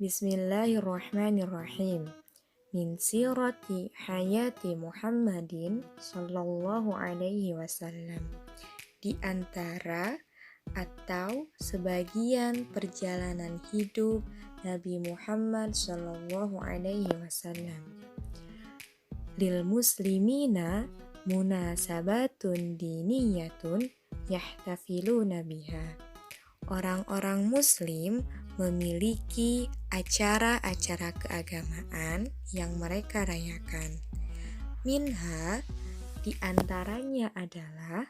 Bismillahirrahmanirrahim. Min sirati hayati Muhammadin sallallahu alaihi wasallam. Di antara atau sebagian perjalanan hidup Nabi Muhammad sallallahu alaihi wasallam. Lil muslimina munasabatun diniyatun yahtafiluna biha. Orang-orang muslim memiliki acara-acara keagamaan yang mereka rayakan. Minha, diantaranya adalah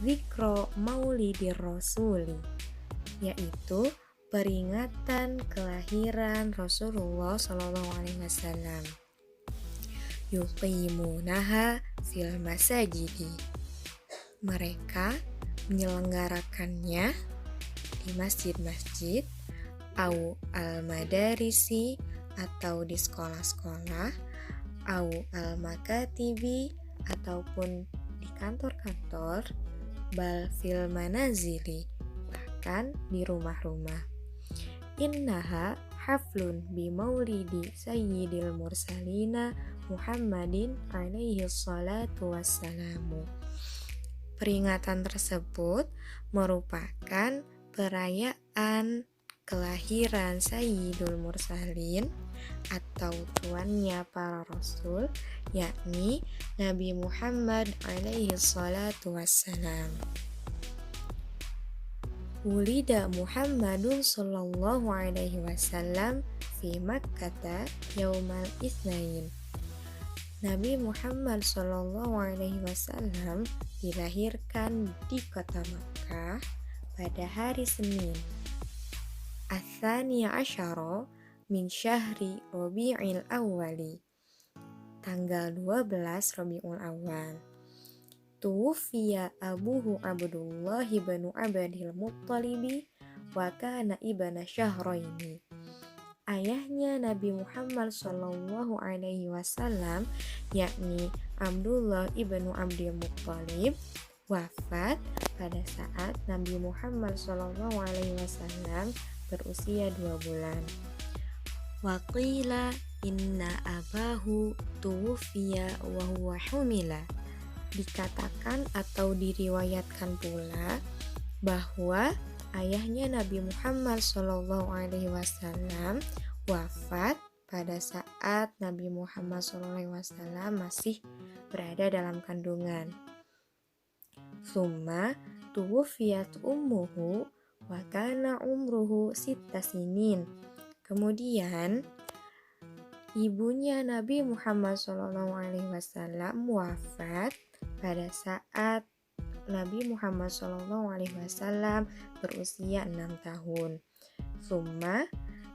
Zikro Maulidir Rasuli, yaitu peringatan kelahiran Rasulullah SAW. Yuqimunaha fil masajidi, mereka menyelenggarakannya di masjid-masjid, au al-madarisi atau di sekolah-sekolah, au al-makatibi ataupun di kantor-kantor, bal fil manazili, bahkan di rumah-rumah. Innaha haflun bi maulidi sayyidil mursalina Muhammadin alaihi salatu wassalamu. Peringatan tersebut merupakan perayaan kelahiran Sayyidul Mursalin atau tuannya para rasul, yakni Nabi Muhammad alaihi salatu wassalam. Wulida Muhammadun sallallahu alaihi wasallam fi Makkah yaumal itsnain. Nabi Muhammad sallallahu alaihi wasallam dilahirkan di kota Makkah pada hari Senin, Ats-tsani asyara min syahri Rabi'il Awwali, tanggal 12 Rabiul Awal. Tuwfiya abuhu Abdullah bin Abdil Muttalibi wa kana ibna syahraini. Ayahnya Nabi Muhammad sallallahu alaihi wasallam, yakni Abdullah ibnu Abdil Muttalib, wafat pada saat Nabi Muhammad sallallahu alaihi wasallam berusia 2 bulan. Waqila inna abahu tuwfiya wa huwa humila. Dikatakan atau diriwayatkan pula bahwa ayahnya Nabi Muhammad sallallahu alaihi wasallam wafat pada saat Nabi Muhammad sallallahu alaihi wasallam masih berada dalam kandungan. Summa tuwfiyat ummuhu wa kana umruhu 6 sinin. Kemudian ibunya Nabi Muhammad SAW wafat pada saat Nabi Muhammad SAW berusia 6 tahun. Summa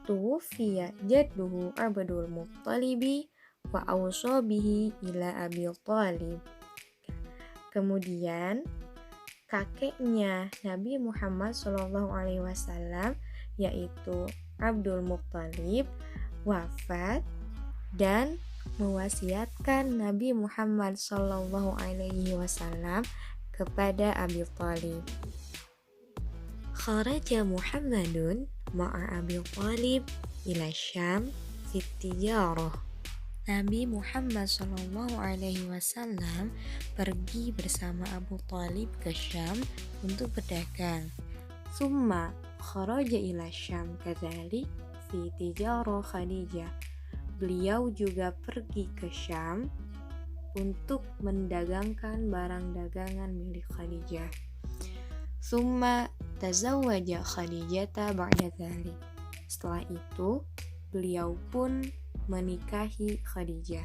tuwfiya jadduhu Abdul Muttalibi wa awsa bihi ila Abi Thalib. Kemudian kakeknya Nabi Muhammad SAW, yaitu Abdul Muttalib, wafat dan mewasiatkan Nabi Muhammad SAW kepada Abi Thalib. Kharaja Muhammadun ma'a Abi Thalib ila Syam fi tijarah. Nabi Muhammad SAW pergi bersama Abu Thalib ke Syam untuk berdagang. Summa kharaja ila Syam kadzalik fi tijarah Khadijah. Beliau juga pergi ke Syam untuk mendagangkan barang dagangan milik Khadijah. Summa tazawwaja Khadijata ba'da dzalik. Setelah itu, beliau pun menikahi Khadijah.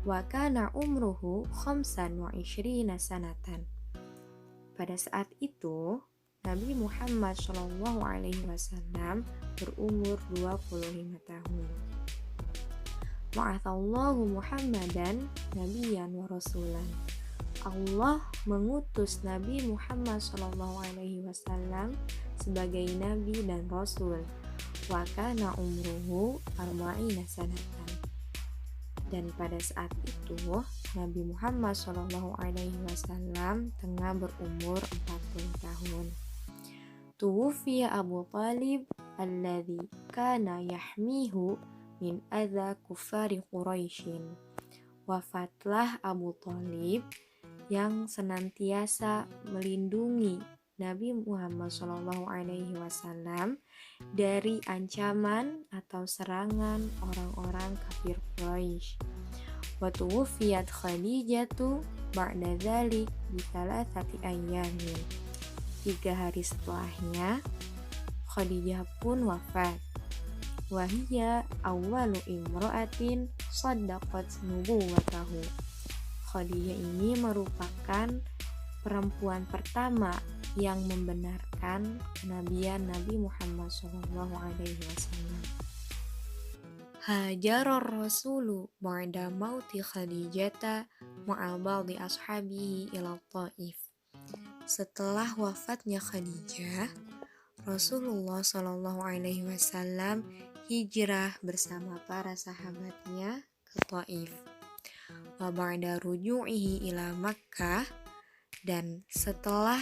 Wa kana umruhu 25 sanatan. Pada saat itu, Nabi Muhammad SAW berumur 25 tahun. Wa'athallahu Muhammadan nabiyyan wa rasulan. Allah mengutus Nabi Muhammad SAW sebagai nabi dan rasul. Wa kana umruhu 40 sanatan. Dan pada saat itu Nabi Muhammad SAW tengah berumur 40 tahun. Tuwfiya Abu Thalib alladhi kana yahmihu min adza kufari Quraisyin. Wafatlah Abu Thalib yang senantiasa melindungi Nabi Muhammad SAW dari ancaman atau serangan orang-orang kafir Quraisy. Wa tuwfiyat Khadijatu ba'da dzalik bi thalathati ayyamin. 3 hari setelahnya Khadijah pun wafat. Wahia awwalu imra'atin saddaqat nubuwatahu. Khadijah ini merupakan perempuan pertama yang membenarkan kenabian Nabi Muhammad SAW. Hajarar Rasulu ba'da mauti Khadijata ma'al ba'di ashabihi ila Taif. Setelah wafatnya Khadijah, Rasulullah SAW hijrah bersama para sahabatnya ke Taif. Wa ba'da ruju'ihi ila Makkah, dan setelah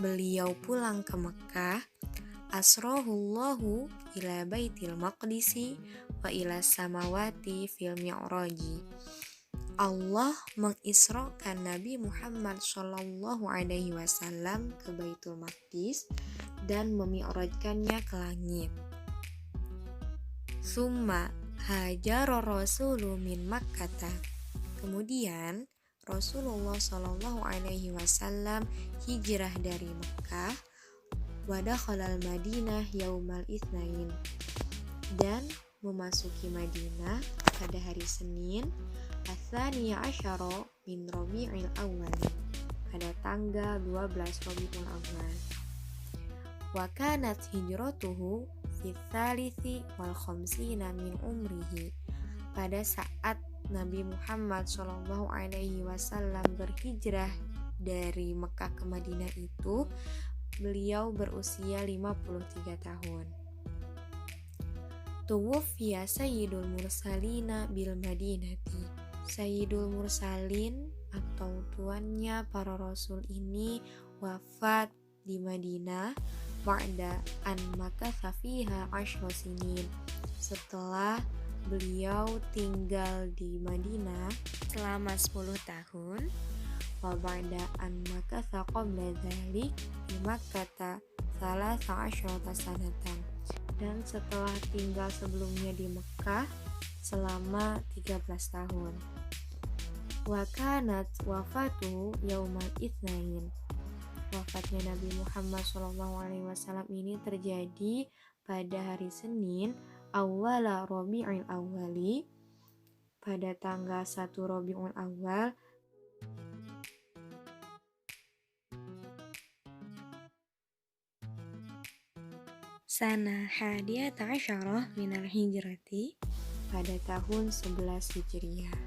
beliau pulang ke Mekah, asrahullahu ila baitil maqdisi wa ila samawati fil mi'raji. Allah mengisrakan Nabi Muhammad SAW ke Baitul Maqdis dan memi'rajkannya ke langit. Summa hajara rasulu min Makkata. Kemudian Rasulullah SAW hijrah dari Mekah wa dakhalal Madinah yaumal itsnain, dan memasuki Madinah pada hari Senin Ats-Tsaniya Asyara min Rabi'il Awwal, pada tanggal 12 Rabiul Awal. Wa kanat hijratuhu fi tsalithi wal khamsina min umrihi. Pada saat Nabi Muhammad SAW berhijrah dari Mekah ke Madinah itu, beliau berusia 53 tahun. Tuwuffiya Sayyidul Mursalina bil Madinati. Sayyidul Mursalin atau tuannya para rasul ini wafat di Madinah ba'da an makatha fiha 10 sinin. Setelah beliau tinggal di Madinah selama 10 tahun. Wa ba'da an makatha qabla dzalik di Makkah 13 sanatan. Dan setelah tinggal sebelumnya di Mekah selama 13 tahun. Wa kanat wafatu yaumal itsnain. Wafatnya Nabi Muhammad SAW ini terjadi pada hari Senin awwala Rabi'il Awwali, pada tanggal 1 Rabiul Awal sana hadiyata asyarah minal hijrati, pada tahun 11 Hijriah.